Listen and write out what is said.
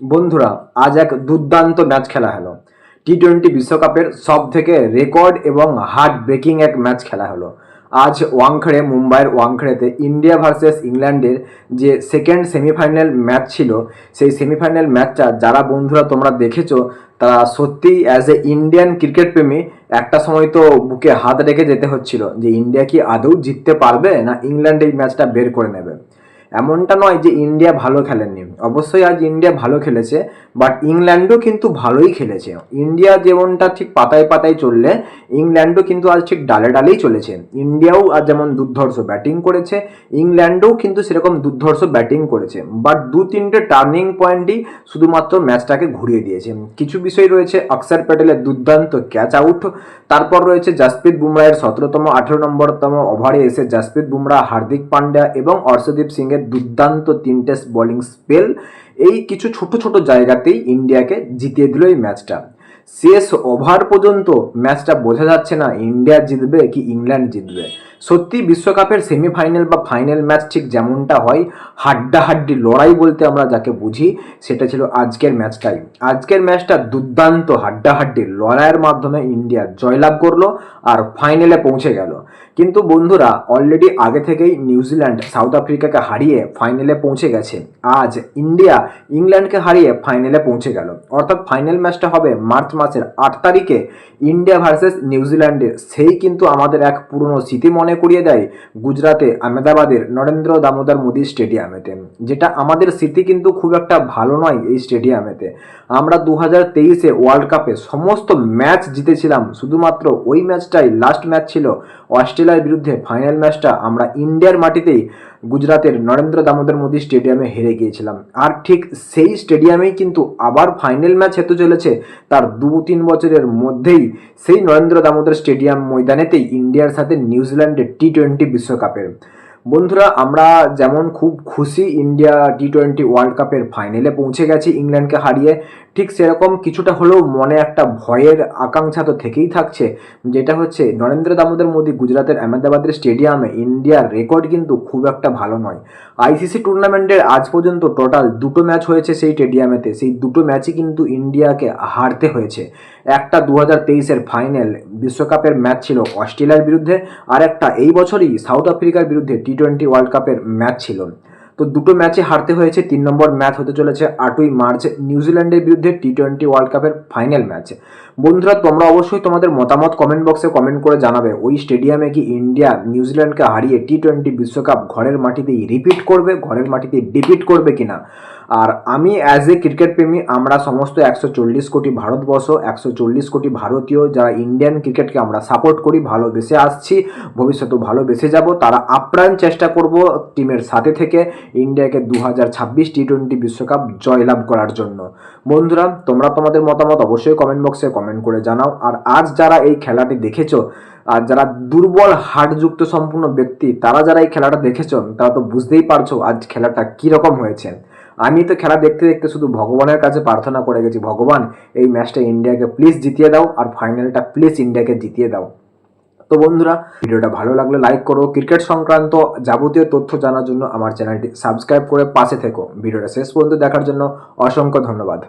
বন্ধুরা, আজ এক দুর্দান্ত ম্যাচ খেলা হলো। টি-20 বিশ্বকাপের সব থেকে রেকর্ড এবং হার্ট ব্রেকিং এক ম্যাচ খেলা হলো। আজ ওয়াংখেড়ে, মুম্বাইয়ের ওয়াংখেড়েতে ইন্ডিয়া ভার্সেস ইংল্যান্ডের যে সেকেন্ড সেমিফাইনাল ম্যাচ ছিল, সেই সেমিফাইনাল ম্যাচটা যারা বন্ধুরা তোমরা দেখেছো, তারা সত্যিই অ্যাজ এ ইন্ডিয়ান ক্রিকেট প্রেমী একটা সময় তো বুকে হাত রেখে যেতে হচ্ছিল যে ইন্ডিয়া কি আদৌ জিততে পারবে না ইংল্যান্ড এই ম্যাচটা বের করে নেবে। এমনটা নয় যে ইন্ডিয়া ভালো খেলেননি, অবশ্যই আজ ইন্ডিয়া ভালো খেলেছে, বাট ইংল্যান্ডও কিন্তু ভালোই খেলেছে। ইন্ডিয়া যেমনটা ঠিক পাতায় পাতায় চললে, ইংল্যান্ডও কিন্তু আজ ঠিক ডালে ডালেই চলেছে। ইন্ডিয়াও আজ যেমন দুর্ধর্ষ ব্যাটিং করেছে, ইংল্যান্ডও কিন্তু সেরকম দুর্ধর্ষ ব্যাটিং করেছে, বাট দু তিনটে টার্নিং পয়েন্টই শুধুমাত্র ম্যাচটাকে ঘুরিয়ে দিয়েছে। কিছু বিষয় রয়েছে অক্ষর প্যাটেলের দুর্দান্ত ক্যাচ আউট, তারপর রয়েছে জাসপ্রীত বুমরাহের 17তম 18 নম্বরতম ওভারে এসে জাসপ্রীত বুমরাহ, হার্দিক পান্ডিয়া এবং অর্শদীপ সিং এর দুর্দান্ত তিনটে বোলিং স্পেল। এই কিছু ছোট ছোট জায়গাতেই ইন্ডিয়াকে জিতিয়ে দিল এই ম্যাচটা। শেষ ওভার পর্যন্ত ম্যাচটা বোঝা যাচ্ছে না ইন্ডিয়া জিতবে কি ইংল্যান্ড জিতবে। সত্যি বিশ্বকাপের সেমিফাইনাল বা ফাইনাল ম্যাচ ঠিক যেমনটা হয়, হাড্ডাহাড্ডি লড়াই বলতে আমরা যাকে বুঝি, সেটা ছিল আজকের ম্যাচটাই। আজকের ম্যাচটা দুর্দান্ত হাড্ডাহাড্ডি লড়াইয়ের মাধ্যমে ইন্ডিয়া জয়লাভ করলো আর ফাইনালে পৌঁছে গেল। কিন্তু বন্ধুরা, অলরেডি আগে থেকেই নিউজিল্যান্ড সাউথ আফ্রিকাকে হারিয়ে ফাইনালে পৌঁছে গেছে। আজ ইন্ডিয়া ইংল্যান্ডকে হারিয়ে ফাইনালে পৌঁছে গেল, অর্থাৎ ফাইনাল ম্যাচটা হবে মার্চ মাসের 8 তারিখে ইন্ডিয়া ভার্সেস নিউজিল্যান্ডের। সেই কিন্তু আমাদের এক পুরনো স্মৃতি মনে করিয়ে দেয় গুজরাতে আহমেদাবাদের নরেন্দ্র দামোদর মোদী স্টেডিয়ামেতে, যেটা আমাদের স্মৃতি কিন্তু খুব একটা ভালো নয়। এই স্টেডিয়ামেতে আমরা 2023-এ ওয়ার্ল্ড কাপে সমস্ত ম্যাচ জিতেছিলাম, শুধুমাত্র ওই ম্যাচটাই লাস্ট ম্যাচ ছিল অস্ট্রেলিয়ার বিরুদ্ধে। ফাইনাল ম্যাচটা আমরা ইন্ডিয়ার মাটিতেই গুজরাতের নরেন্দ্র দামোদর মোদী স্টেডিয়ামে হেরে গিয়েছিলাম। আর ঠিক সেই স্টেডিয়ামেই কিন্তু আবার ফাইনাল ম্যাচ হতে চলেছে তার 2-3 বছরের মধ্যেই, সেই নরেন্দ্র দামোদর স্টেডিয়াম ময়দানেতেই ইন্ডিয়ার সাথে নিউজিল্যান্ডের টি-20 বিশ্বকাপের। বন্ধুরা, আমরা যেমন খুব খুশি ইন্ডিয়া টি-20 ওয়ার্ল্ড কাপের ফাইনালে পৌঁছে গেছি ইংল্যান্ডকে হারিয়ে, ঠিক সেরকম কিছুটা হলেও মনে একটা ভয়ের আকাঙ্ক্ষা তো থেকেই থাকছে, যেটা হচ্ছে নরেন্দ্র দামোদর মোদী গুজরাতের আহমেদাবাদের স্টেডিয়ামে ইন্ডিয়ার রেকর্ড কিন্তু খুব একটা ভালো নয়। আইসিসি টুর্নামেন্টের আজ পর্যন্ত টোটাল 2টো ম্যাচ হয়েছে সেই স্টেডিয়ামেতে, সেই 2টো ম্যাচই কিন্তু ইন্ডিয়াকে হারতে হয়েছে। একটা 2023-এর ফাইনাল বিশ্বকাপের ম্যাচ ছিল অস্ট্রেলিয়ার বিরুদ্ধে, আর একটা এই বছরই সাউথ আফ্রিকার বিরুদ্ধে টি-20 ওয়ার্ল্ড কাপের ম্যাচ ছিল। তো 2টো ম্যাচে হারতে হয়েছে। 3 নম্বর ম্যাচ হতে চলেছে 8ই মার্চ নিউজিল্যান্ডের বিরুদ্ধে টি-20 ওয়ার্ল্ড কাপের ফাইনাল ম্যাচ। বন্ধুরা, তোমরা অবশ্যই তোমাদের মতামত কমেন্ট বক্সে কমেন্ট করে জানাবে, ওই স্টেডিয়ামে কি ইন্ডিয়া নিউজিল্যান্ডকে হারিয়ে টি-20 বিশ্বকাপ ঘরের মাটিতেই রিপিট করবে, ঘরের মাটিতেই ডিপিট করবে কিনা। আর আমি অ্যাজ এ ক্রিকেট প্রেমী, আমরা সমস্ত 140 কোটি ভারতবর্ষ, 140 কোটি ভারতীয় যারা ইন্ডিয়ান ক্রিকেটকে আমরা সাপোর্ট করি, ভালোবেসে আসছি, ভবিষ্যতেও ভালোবেসে যাব, তারা আপ্রাণ চেষ্টা করব টিমের সাথে থেকে ইন্ডিয়াকে 2026 টি-20 বিশ্বকাপ জয়লাভ করার জন্য। বন্ধুরা, তোমরা তোমাদের মতামত অবশ্যই কমেন্ট বক্সে কমেন্ট করে জানাও। আর আজ যারা এই খেলাটি দেখেছো, আর যারা দুর্বল হাড়যুক্ত সম্পূর্ণ ব্যক্তি, তারা যারা এই খেলাটা দেখেছো, তারা তো বুঝতেই পারছো আজ খেলাটা কীরকম হয়েছে। আমি তো খেলা দেখতে দেখতে শুধু ভগবানের কাছে প্রার্থনা করে গেছি, ভগবান এই ম্যাচটা ইন্ডিয়াকে প্লিজ জিতিয়ে দাও, আর ফাইনালটা প্লিজ ইন্ডিয়াকে জিতিয়ে দাও। তো বন্ধুরা, ভিডিওটা ভালো লাগলে লাইক করো। ক্রিকেট সংক্রান্ত যাবতীয় তথ্য জানার জন্য আমার চ্যানেলটি সাবস্ক্রাইব করে পাশে থেকো। ভিডিওটা শেষ পর্যন্ত দেখার জন্য অসংখ্য ধন্যবাদ।